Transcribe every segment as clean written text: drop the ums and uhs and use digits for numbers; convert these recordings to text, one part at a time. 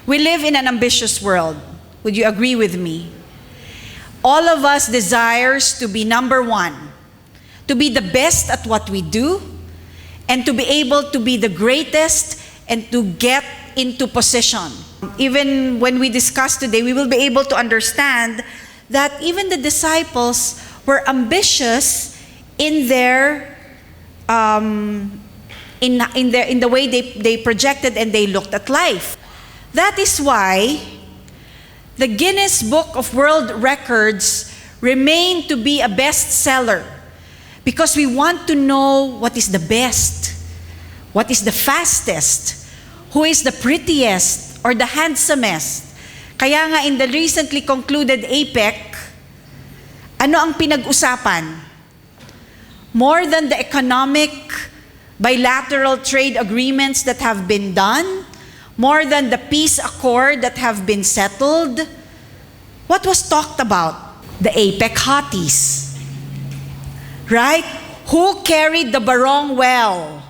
We live in an ambitious world. Would you agree with me? All of us desires to be number one, to be the best at what we do, and to be able to be the greatest and to get into position. Even when we discuss today, we will be able to understand that even the disciples were ambitious in their in the way they projected and they looked at life. That is why the Guinness Book of World Records remain to be a bestseller, because we want to know what is the best, what is the fastest, who is the prettiest or the handsomest. Kaya nga in the recently concluded APEC, ano ang pinag-usapan? More than the economic bilateral trade agreements that have been done, more than the peace accord that have been settled, what was talked about? The APEC hotties. Right? Who carried the barong well?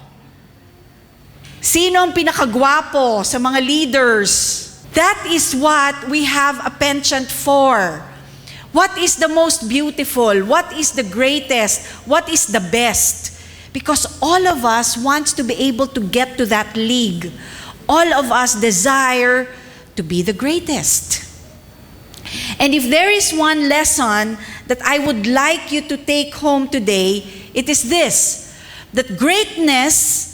Sino ang pinakagwapo sa mga leaders? That is what we have a penchant for. What is the most beautiful? What is the greatest? What is the best? Because all of us wants to be able to get to that league. All of us desire to be the greatest. And if there is one lesson that I would like you to take home today, it is this: that greatness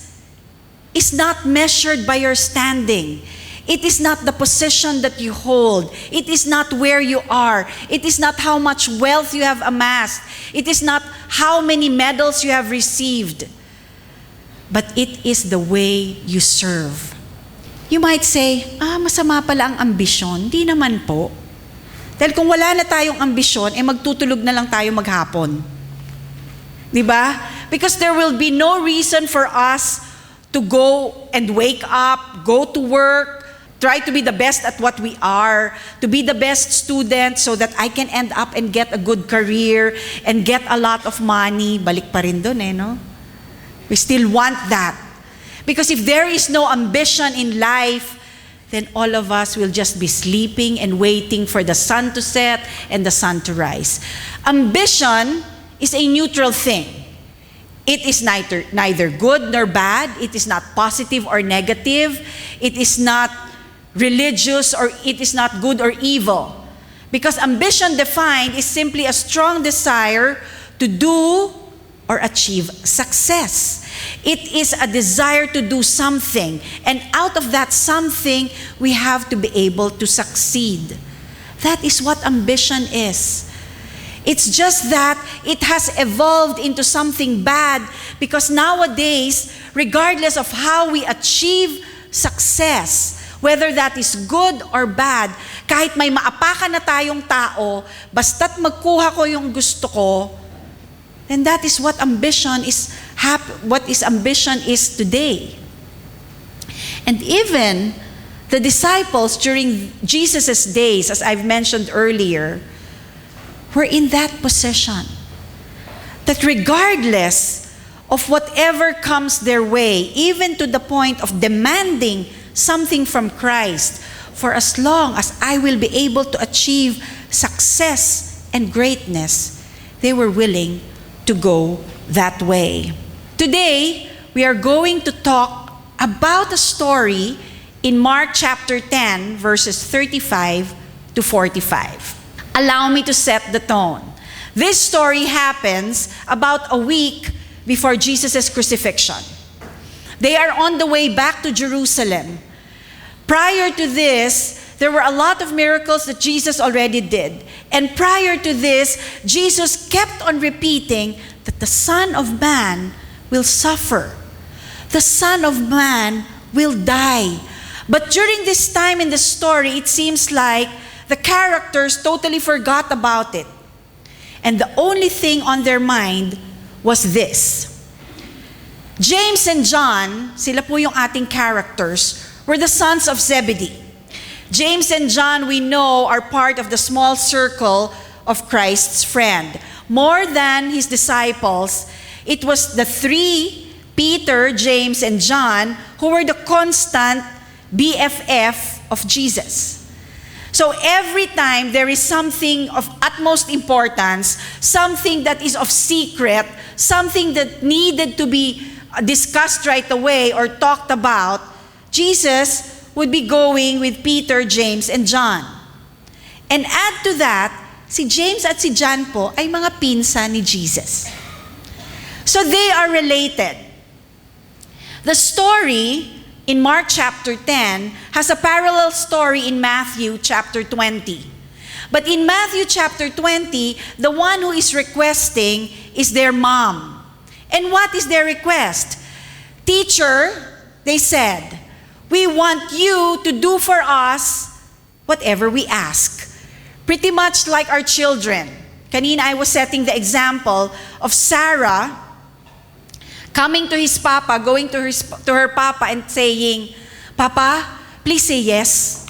is not measured by your standing. It is not the position that you hold. It is not where you are. It is not how much wealth you have amassed. It is not how many medals you have received. But it is the way you serve. You might say, masama pala ang ambisyon. Di naman po. Dahil kung wala na tayong ambisyon, magtutulog na lang tayo maghapon. Di ba? Because there will be no reason for us to go and wake up, go to work, try to be the best at what we are, to be the best student so that I can end up and get a good career and get a lot of money. Balik pa rin dun no? We still want that. Because if there is no ambition in life, then all of us will just be sleeping and waiting for the sun to set and the sun to rise. Ambition is a neutral thing. It is neither good nor bad. It is not positive or negative. It is not religious or it is not good or evil. Because ambition defined is simply a strong desire to do or achieve success. It is a desire to do something. And out of that something, we have to be able to succeed. That is what ambition is. It's just that it has evolved into something bad because nowadays, regardless of how we achieve success, whether that is good or bad, kahit may maapakan na tayong tao, basta't magkuha ko yung gusto ko, then that is what ambition is. What is ambition is today. And even the disciples during Jesus' days, as I've mentioned earlier, were in that position. That regardless of whatever comes their way, even to the point of demanding something from Christ, for as long as I will be able to achieve success and greatness, they were willing to go that way. Today, we are going to talk about a story in Mark chapter 10, verses 35 to 45. Allow me to set the tone. This story happens about a week before Jesus' crucifixion. They are on the way back to Jerusalem. Prior to this, there were a lot of miracles that Jesus already did. And prior to this, Jesus kept on repeating that the Son of Man will suffer. The Son of Man will die. But during this time in the story, it seems like the characters totally forgot about it. And the only thing on their mind was this. James and John, sila po yung ating characters, were the sons of Zebedee. James and John, we know, are part of the small circle of Christ's friend. More than his disciples, it was the three, Peter, James, and John, who were the constant BFF of Jesus. So every time there is something of utmost importance, something that is of secret, something that needed to be discussed right away or talked about, Jesus would be going with Peter, James, and John. And add to that, si James at si John po ay mga pinsan ni Jesus. So they are related. The story in Mark chapter 10 has a parallel story in Matthew chapter 20. But in Matthew chapter 20, the one who is requesting is their mom. And what is their request? Teacher, they said, we want you to do for us whatever we ask. Pretty much like our children. Kanina I was setting the example of Sarah coming to his papa, going to her papa and saying, Papa, please say yes.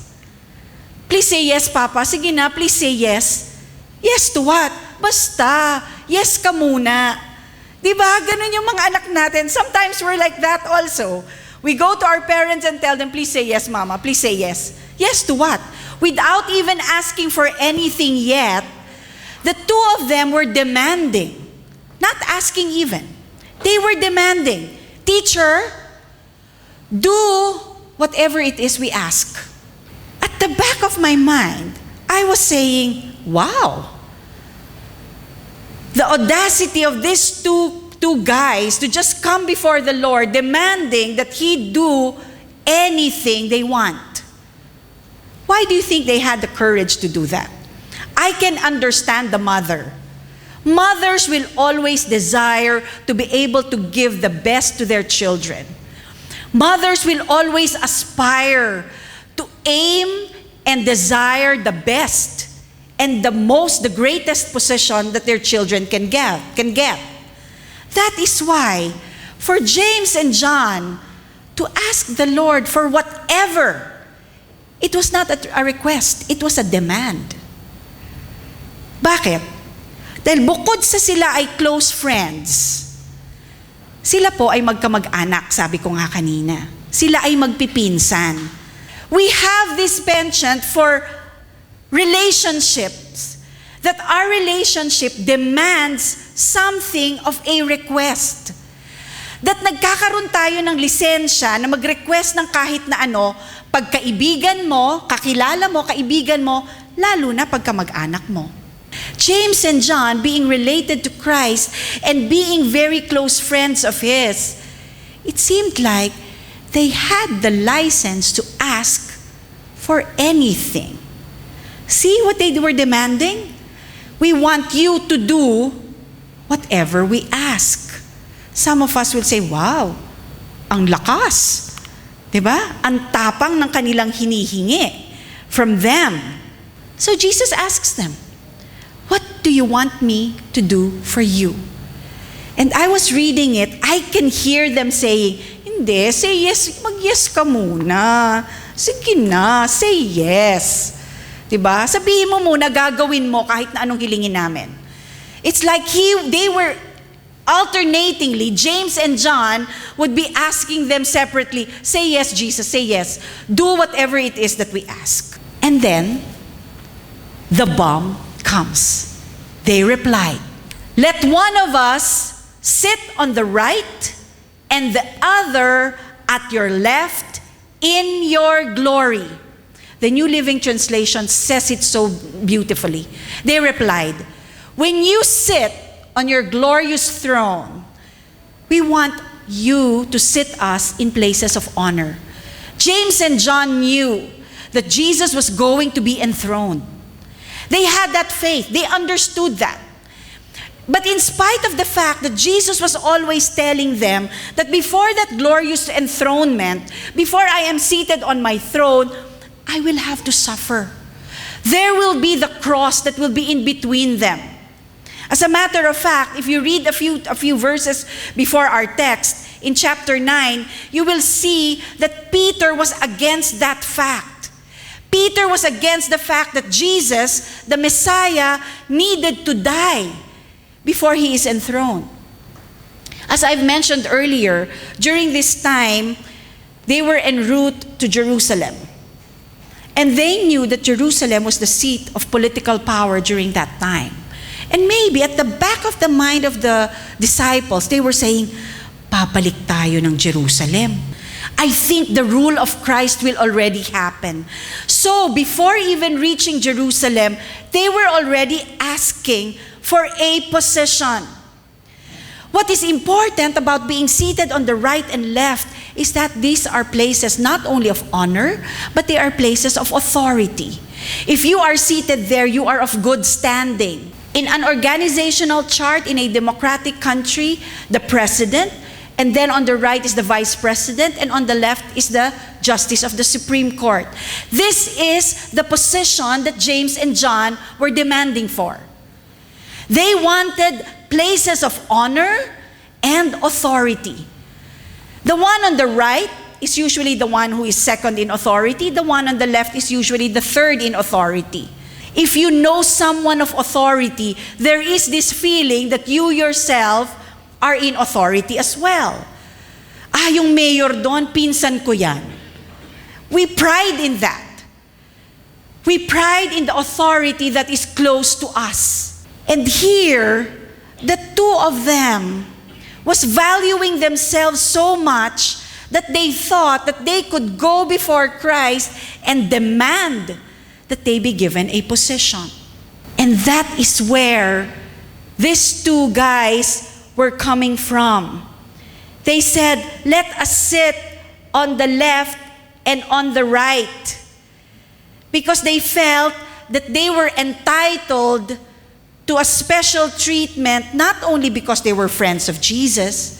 Please say yes, Papa. Sige na, please say yes. Yes to what? Basta, yes ka muna. Diba? Ganun yung mga anak natin. Sometimes we're like that also. We go to our parents and tell them, please say yes, Mama. Please say yes. Yes to what? Without even asking for anything yet, the two of them were demanding. Not asking even. They were demanding, Teacher, do whatever it is we ask. At the back of my mind, I was saying, wow. The audacity of these two guys to just come before the Lord demanding that He do anything they want. Why do you think they had the courage to do that? I can understand the mother. Mothers will always desire to be able to give the best to their children. Mothers will always aspire to aim and desire the best and the greatest position that their children can get. That is why, for James and John to ask the Lord for whatever, it was not a request, it was a demand. Bakit? Dahil bukod sa sila ay close friends, sila po ay magkamag-anak, sabi ko nga kanina. Sila ay magpipinsan. We have this penchant for relationships, that our relationship demands something of a request. That nagkakaroon tayo ng lisensya na mag-request ng kahit na ano, pagkaibigan mo, kakilala mo, kaibigan mo, lalo na pagkamag-anak mo. James and John, being related to Christ and being very close friends of His, it seemed like they had the license to ask for anything. See what they were demanding? We want you to do whatever we ask. Some of us will say, wow, ang lakas. Diba? Ang tapang ng kanilang hinihingi from them. So Jesus asks them, what do you want me to do for you? And I was reading it, I can hear them saying, hindi, say yes, mag-yes ka muna. Sige na, say yes. Diba? Sabihin mo muna, gagawin mo kahit na anong hilingin namin. It's like they were alternatingly, James and John would be asking them separately, say yes, Jesus, say yes. Do whatever it is that we ask. And then, the bomb comes. They replied, let one of us sit on the right and the other at your left in your glory. The New Living Translation says it so beautifully. They replied, when you sit on your glorious throne, we want you to sit us in places of honor. James and John knew that Jesus was going to be enthroned. They had that faith. They understood that. But in spite of the fact that Jesus was always telling them that before that glorious enthronement, before I am seated on my throne, I will have to suffer. There will be the cross that will be in between them. As a matter of fact, if you read a few verses before our text, in chapter 9, you will see that Peter was against that fact. Peter was against the fact that Jesus, the Messiah, needed to die before He is enthroned. As I've mentioned earlier, during this time, they were en route to Jerusalem. And they knew that Jerusalem was the seat of political power during that time. And maybe at the back of the mind of the disciples, they were saying, babalik tayo ng Jerusalem. I think the rule of Christ will already happen. So before even reaching Jerusalem, they were already asking for a position. What is important about being seated on the right and left is that these are places not only of honor, but they are places of authority. If you are seated there, you are of good standing. In an organizational chart in a democratic country, the president, and then on the right is the vice president, and on the left is the justice of the Supreme Court. This is the position that James and John were demanding for. They wanted places of honor and authority. The one on the right is usually the one who is second in authority. The one on the left is usually the third in authority. If you know someone of authority, there is this feeling that you yourself are in authority as well. Yung mayor doon, pinsan ko yan. We pride in that. We pride in the authority that is close to us. And here, the two of them was valuing themselves so much that they thought that they could go before Christ and demand that they be given a position. And that is where these two guys were coming from. They said, let us sit on the left and on the right, because they felt that they were entitled to a special treatment, not only because they were friends of Jesus,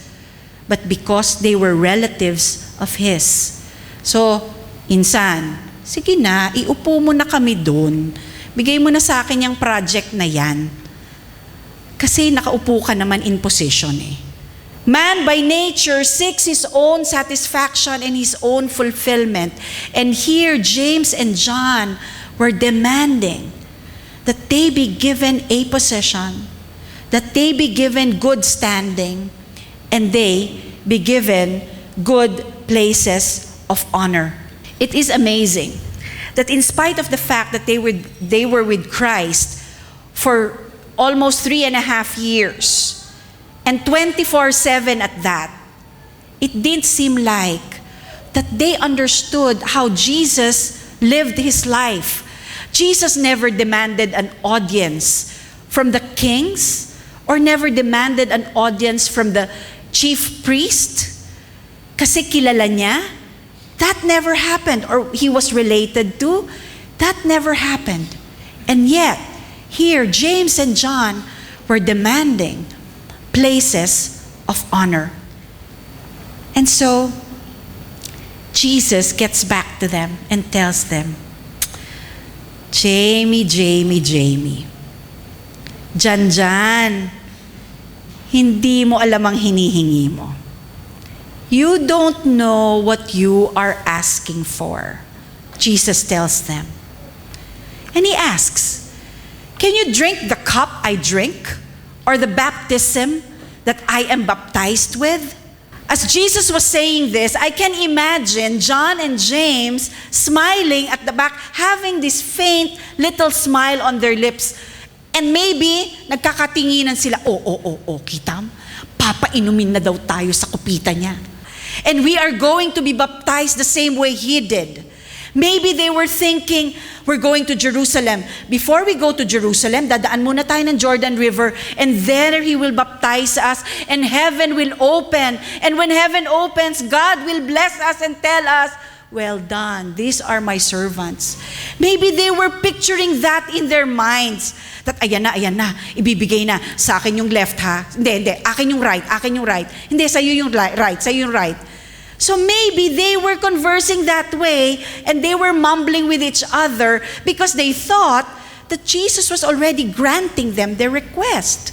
but because they were relatives of His. So, insan, sige na, iupo mo na kami doon. Bigay mo na sa akin yung project na yan. Kasi nakaupo ka naman in position eh. Man by nature seeks his own satisfaction and his own fulfillment. And here, James and John were demanding that they be given a position, that they be given good standing, and they be given good places of honor. It is amazing that in spite of the fact that they were with Christ for almost 3.5 years, and 24/7 at that, it did seem like that they understood how Jesus lived His life. Jesus never demanded an audience from the kings or never demanded an audience from the chief priest kasi kilala niya. That never happened. Or he was related to. That never happened. And yet, here, James and John were demanding places of honor. And so, Jesus gets back to them and tells them, Jamie, Jan, hindi mo alam ang hinihingi mo. You don't know what you are asking for, Jesus tells them. And He asks, can you drink the cup I drink, or the baptism that I am baptized with? As Jesus was saying this, I can imagine John and James smiling at the back, having this faint little smile on their lips. And maybe, nagkakatinginan sila, kitam, papainumin na daw tayo sa kupita niya. And we are going to be baptized the same way he did. Maybe they were thinking, we're going to Jerusalem. Before we go to Jerusalem, dadaan muna tayo ng Jordan River, and there He will baptize us, and heaven will open. And when heaven opens, God will bless us and tell us, well done, these are my servants. Maybe they were picturing that in their minds. That ayan na, ibibigay na sa akin yung left ha. Hindi, akin yung right. Hindi, sa'yo yung right, sa'yo yung right. So maybe they were conversing that way, and they were mumbling with each other because they thought that Jesus was already granting them their request.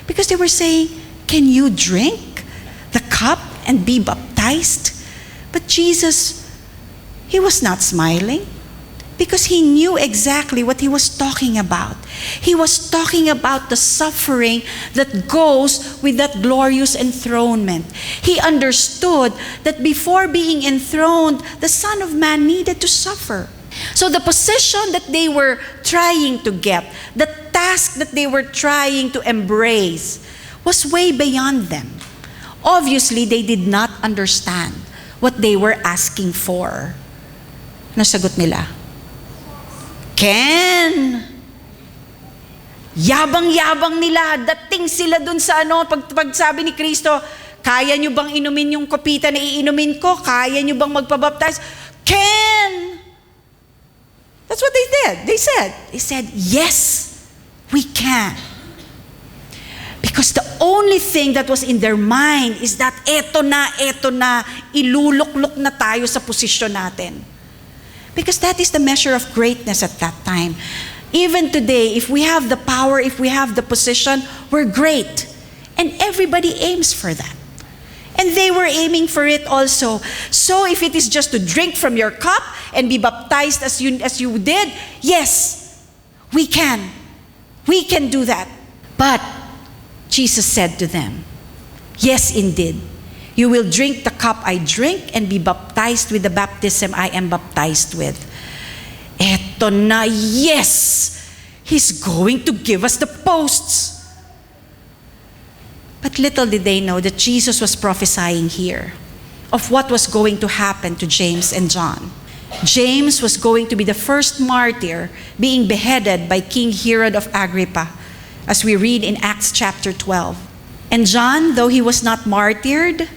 Because they were saying, can you drink the cup and be baptized? But Jesus, He was not smiling, because He knew exactly what He was talking about. He was talking about the suffering that goes with that glorious enthronement. He understood that before being enthroned, the Son of Man needed to suffer. So the position that they were trying to get, the task that they were trying to embrace, was way beyond them. Obviously, they did not understand what they were asking for. Nasagot nila, Ken! Yabang-yabang nila, dating sila dun sa pag sabi ni Kristo, kaya nyo bang inumin yung kopita na iinumin ko? Kaya nyo bang magpabaptize? Ken! That's what they did. They said, yes, we can. Because the only thing that was in their mind is that eto na, iluluklok na tayo sa posisyon natin. Because that is the measure of greatness at that time. Even today, if we have the power, if we have the position, we're great. And everybody aims for that. And they were aiming for it also. So if it is just to drink from your cup and be baptized as you did, yes, we can. We can do that. But Jesus said to them, yes, indeed, you will drink the cup I drink and be baptized with the baptism I am baptized with. Eto na, yes, He's going to give us the posts. But little did they know that Jesus was prophesying here of what was going to happen to James and John. James was going to be the first martyr being beheaded by King Herod of Agrippa, as we read in Acts chapter 12. And John, though he was not martyred,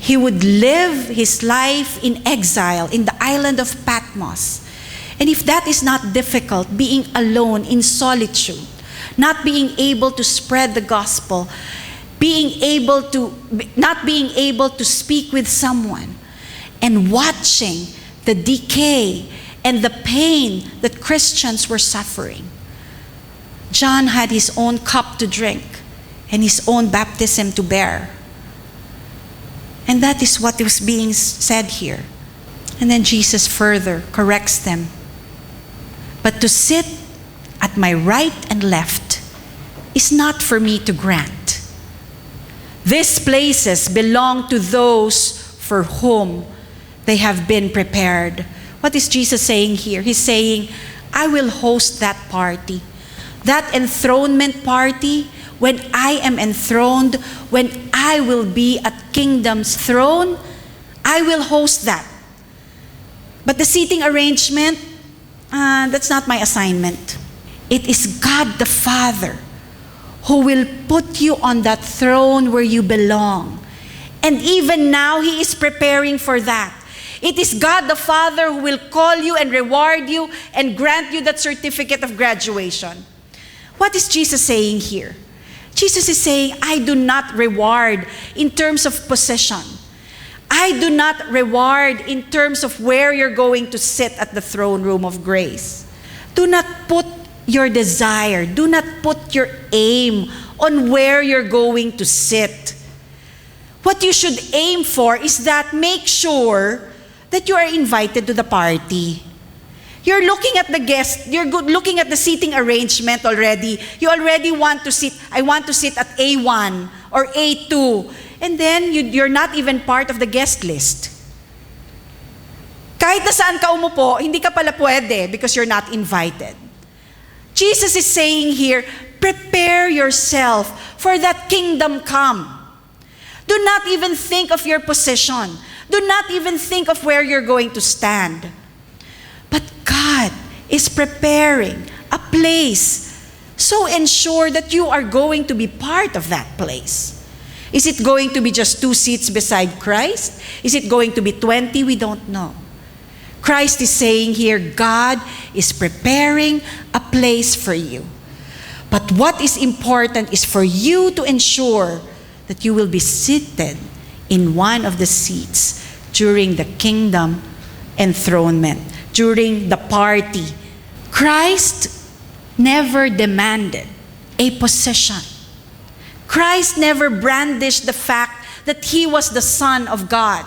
he would live his life in exile in the island of Patmos. And if that is not difficult, being alone in solitude, not being able to spread the gospel, not being able to speak with someone, and watching the decay and the pain that Christians were suffering. John had his own cup to drink and his own baptism to bear. And that is what was being said here. And then Jesus further corrects them. But to sit at my right and left is not for me to grant. These places belong to those for whom they have been prepared. What is Jesus saying here? He's saying, I will host that party. That enthronement party, when I am enthroned, when I will be at kingdom's throne, I will host that. But the seating arrangement, that's not my assignment. It is God the Father who will put you on that throne where you belong. And even now, He is preparing for that. It is God the Father who will call you and reward you and grant you that certificate of graduation. What is Jesus saying here? Jesus is saying, I do not reward in terms of possession. I do not reward in terms of where you're going to sit at the throne room of grace. Do not put your desire, do not put your aim on where you're going to sit. What you should aim for is that make sure that you are invited to the party. You're looking at the guest, looking at the seating arrangement already. You already want to sit, I want to sit at A1 or A2. And then you're not even part of the guest list. Kahit na saan ka umupo, hindi ka pala pwede because you're not invited. Jesus is saying here, prepare yourself for that kingdom come. Do not even think of your position. Do not even think of where you're going to stand. But God is preparing a place. So ensure that you are going to be part of that place. Is it going to be just 2 seats beside Christ? Is it going to be 20? We don't know. Christ is saying here, God is preparing a place for you. But what is important is for you to ensure that you will be seated in one of the seats during the kingdom enthronement, during the party. Christ never demanded a possession. Christ never brandished the fact that He was the Son of God.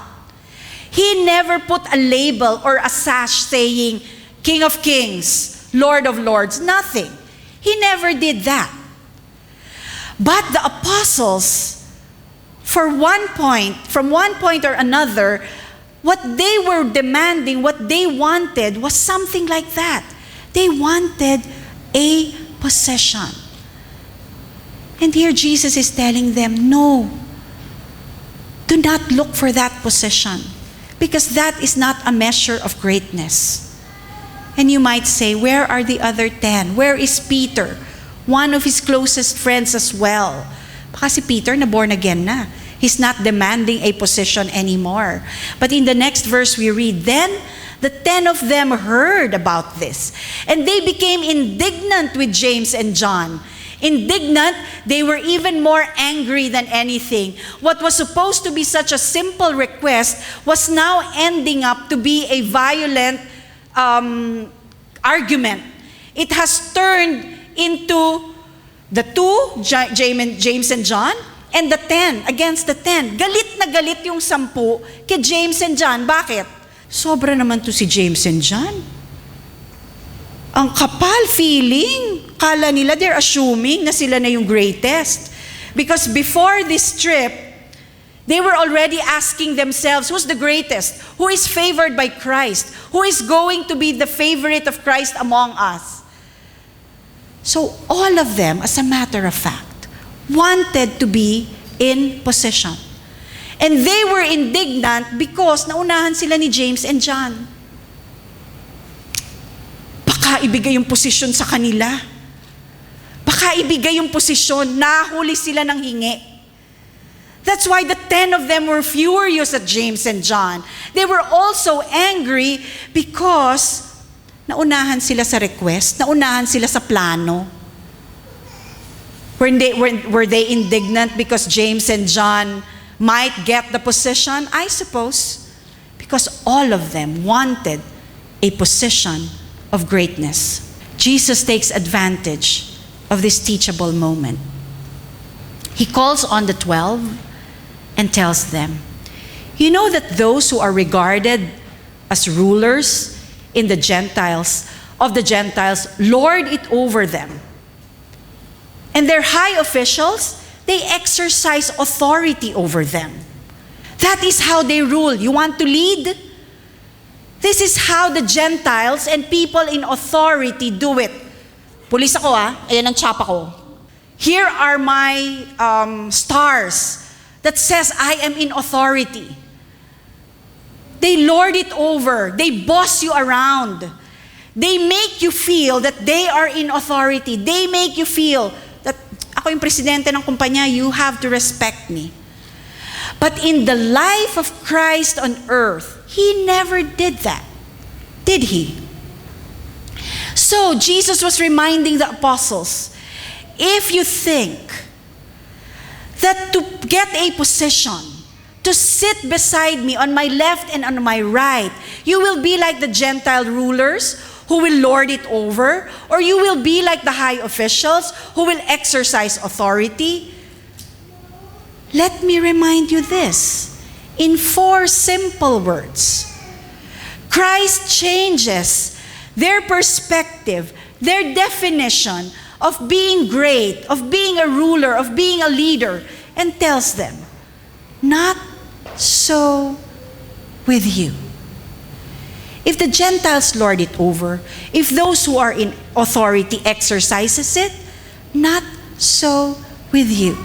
He never put a label or a sash saying, King of Kings, Lord of Lords, nothing. He never did that. But the apostles, from one point or another, What they were demanding, what they wanted was something like that. They wanted a possession. And here Jesus is telling them, no, do not look for that possession, because that is not a measure of greatness. And you might say, where are the other 10? Where is Peter? One of his closest friends as well. Baka si Peter na born again na. He's not demanding a possession anymore. But in the next verse we read, then the 10 of them heard about this, and they became indignant with James and John. Indignant, they were even more angry than anything. What was supposed to be such a simple request was now ending up to be a violent argument. It has turned into the two, James and John, and the 10 against the 10. Galit na galit yung 10 kay James and John. Bakit? Sobra naman to si James and John. Ang kapal feeling. Kala nila they're assuming na sila na yung greatest. Because before this trip, they were already asking themselves, who's the greatest? Who is favored by Christ? Who is going to be the favorite of Christ among us? So all of them, as a matter of fact, wanted to be in possession. And they were indignant because naunahan sila ni James and John. Baka ibigay yung posisyon sa kanila. Baka ibigay yung posisyon, nahuli sila ng hingi. That's why the 10 of them were furious at James and John. They were also angry because naunahan sila sa request, naunahan sila sa plano. Were they indignant because James and John might get the position? I suppose. Because all of them wanted a position of greatness. Jesus takes advantage of this teachable moment. He calls on the 12 and tells them, you know that those who are regarded as rulers of the Gentiles, lord it over them. And their high officials, they exercise authority over them. That is how they rule. You want to lead? This is how the Gentiles and people in authority do it. Pulis ako ayan ang tsapa ko. Here are my stars that says I am in authority. They lord it over. They boss you around. They make you feel that they are in authority. They make you feel that ako yung presidente ng kumpanya, you have to respect me. But in the life of Christ on earth, He never did that. Did He? So Jesus was reminding the apostles, if you think that to get a position, to sit beside me on my left and on my right, you will be like the Gentile rulers who will lord it over, or you will be like the high officials who will exercise authority. Let me remind you this in 4 simple words. Christ changes their perspective, their definition of being great, of being a ruler, of being a leader, and tells them, not so with you. If the Gentiles lord it over, if those who are in authority exercises it, not so with you.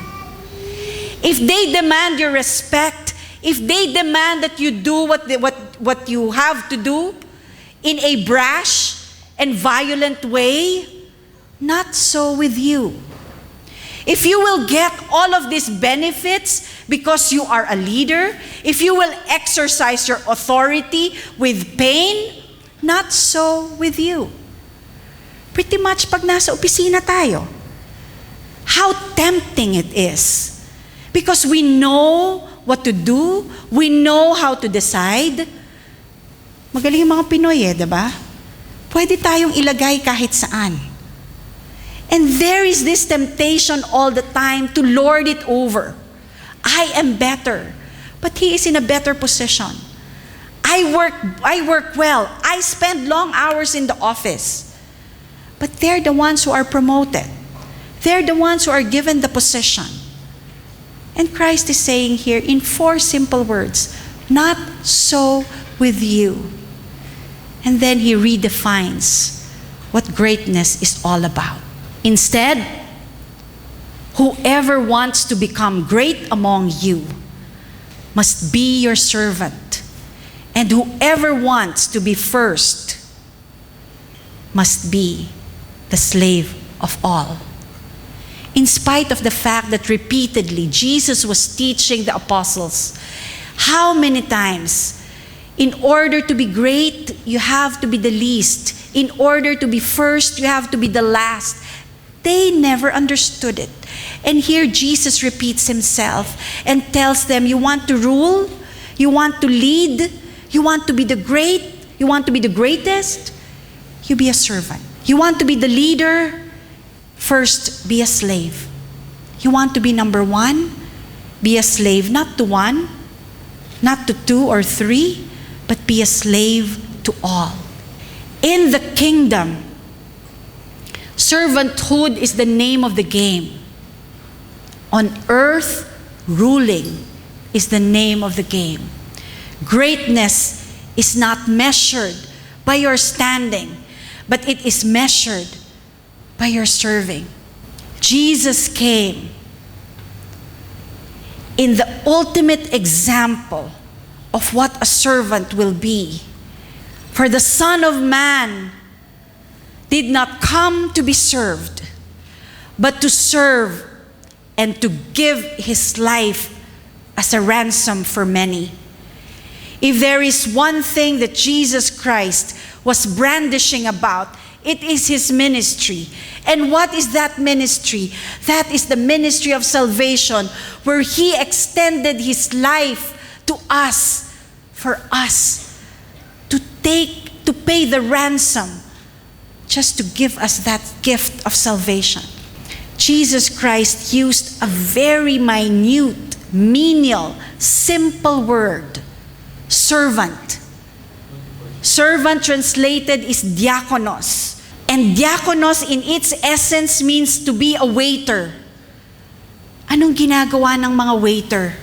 If they demand your respect, if they demand that you do what you have to do in a brash and violent way, not so with you. If you will get all of these benefits because you are a leader, if you will exercise your authority with pain, not so with you. Pretty much pag nasa opisina tayo, how tempting it is. Because we know what to do, we know how to decide. Magaling yung mga Pinoy diba? Pwede tayong ilagay kahit saan. And there is this temptation all the time to lord it over. I am better, but he is in a better position. I work well. I spend long hours in the office. But they're the ones who are promoted. They're the ones who are given the position. And Christ is saying here in 4 simple words, Not so with you. And then he redefines what greatness is all about. Instead, whoever wants to become great among you must be your servant. And whoever wants to be first must be the slave of all. In spite of the fact that repeatedly Jesus was teaching the apostles, how many times, in order to be great, you have to be the least. In order to be first, you have to be the last. They never understood it. And here Jesus repeats himself and tells them, you want to rule? You want to lead? You want to be the great? You want to be the greatest? You be a servant. You want to be the leader? First, be a slave. You want to be number one? Be a slave, not to one, not to two or three, but be a slave to all. In the kingdom, servanthood is the name of the game. On earth, ruling is the name of the game. Greatness is not measured by your standing, but it is measured by your serving. Jesus came in the ultimate example of what a servant will be. For the Son of Man did not come to be served, but to serve and to give his life as a ransom for many. If there is one thing that Jesus Christ was brandishing about, it is his ministry. And what is that ministry? That is the ministry of salvation, where he extended his life to us, for us, to pay the ransom, just to give us that gift of salvation. Jesus Christ used a very minute, menial, simple word, servant. Servant translated is diakonos. And diakonos in its essence means to be a waiter. Anong ginagawa ng mga waiter?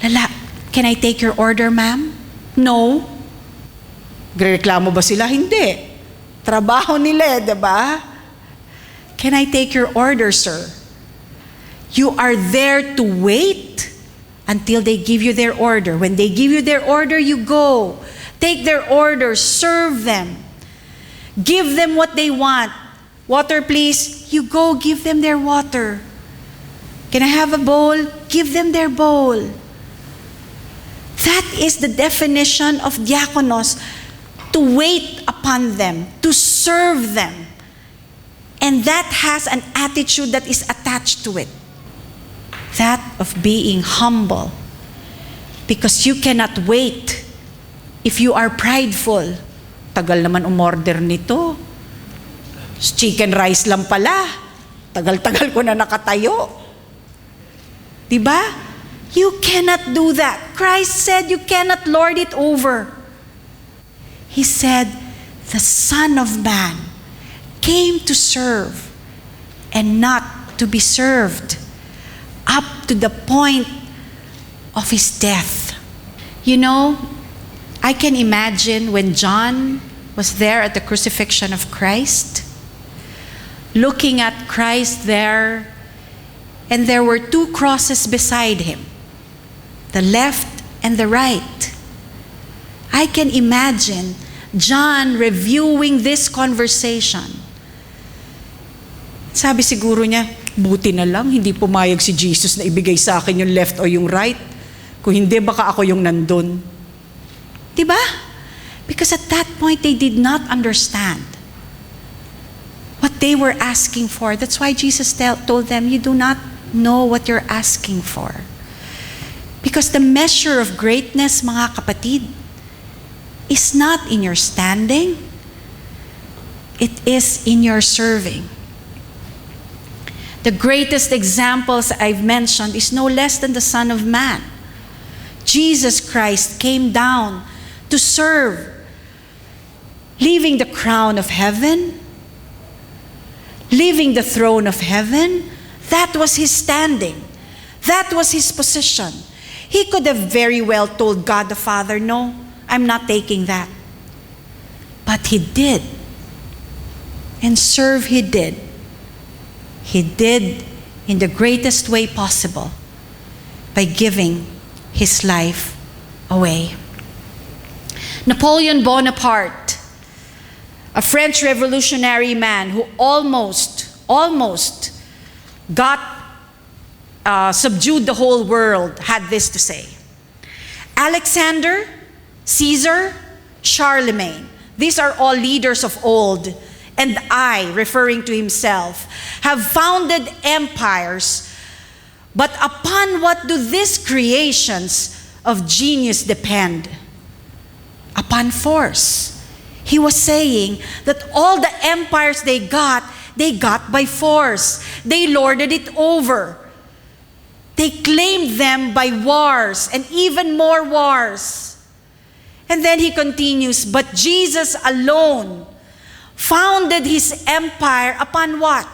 Lala, can I take your order, ma'am? No. Reklamo ba sila? Hindi. Trabaho nila, diba? Can I take your order, sir? You are there to wait until they give you their order. When they give you their order, you go. Take their order, serve them. Give them what they want. Water, please. You go, give them their water. Can I have a bowl? Give them their bowl. That is the definition of diakonos, to wait upon them, to serve them. And that has an attitude that is attached to it. That of being humble. Because you cannot wait if you are prideful. Tagal naman umorder nito. Chicken rice lang pala. Tagal-tagal ko na nakatayo. Diba? You cannot do that. Christ said you cannot lord it over. He said, the Son of Man came to serve and not to be served, up to the point of his death. You know, I can imagine when John was there at the crucifixion of Christ, looking at Christ there, and there were two crosses beside him, the left and the right. I can imagine John reviewing this conversation. Sabi siguro niya, buti na lang, hindi pumayag si Jesus na ibigay sa akin yung left o yung right. Kung hindi, baka ako yung nandun. Diba? Because at that point, they did not understand what they were asking for. That's why Jesus told them, you do not know what you're asking for. Because the measure of greatness, mga kapatid, is not in your standing. It is in your serving. The greatest examples I've mentioned is no less than the Son of Man. Jesus Christ came down to serve, leaving the crown of heaven, leaving the throne of heaven. That was his standing. That was his position. He could have very well told God the Father, no, I'm not taking that. But he did. And serve he did. He did in the greatest way possible by giving his life away. Napoleon Bonaparte, a French revolutionary man who almost got subdued the whole world, had this to say. Alexander, Caesar, Charlemagne, these are all leaders of old, and I, referring to himself, have founded empires, but upon what do these creations of genius depend? Upon force. He was saying that all the empires they got by force. They lorded it over. They claimed them by wars and even more wars. And then he continues, but Jesus alone founded his empire upon what?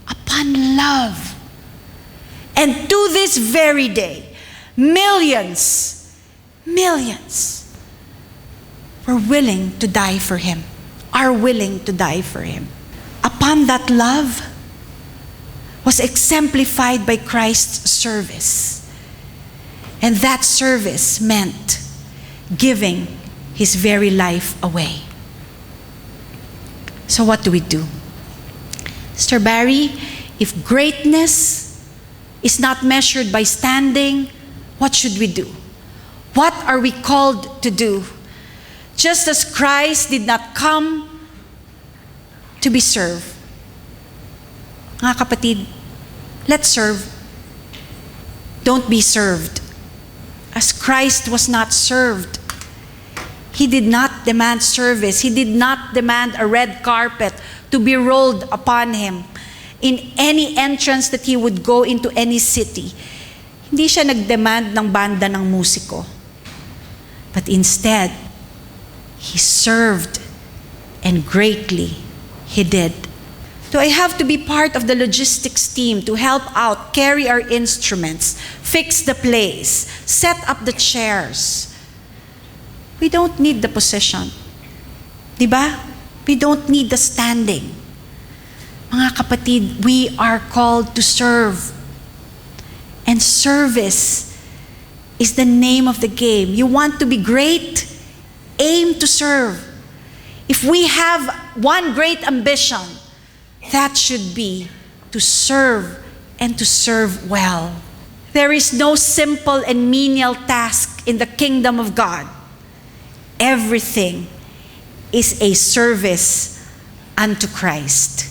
Upon love. And to this very day, millions were willing to die for him, are willing to die for him. Upon that love was exemplified by Christ's service. And that service meant giving his very life away. So what do we do? Mr. Barry, if greatness is not measured by standing, what should we do? What are we called to do? Just as Christ did not come to be served. Mga kapatid, let's serve. Don't be served. As Christ was not served, he did not demand service. He did not demand a red carpet to be rolled upon him in any entrance that he would go into any city. Hindi siya nagdemand ng banda ng musiko. But instead, he served, and greatly he did. Do I have to be part of the logistics team to help out, carry our instruments, fix the place, set up the chairs? We don't need the position. Diba? We don't need the standing. Mga kapatid, we are called to serve. And service is the name of the game. You want to be great? Aim to serve. If we have one great ambition, that should be to serve and to serve well. There is no simple and menial task in the kingdom of God. Everything is a service unto Christ.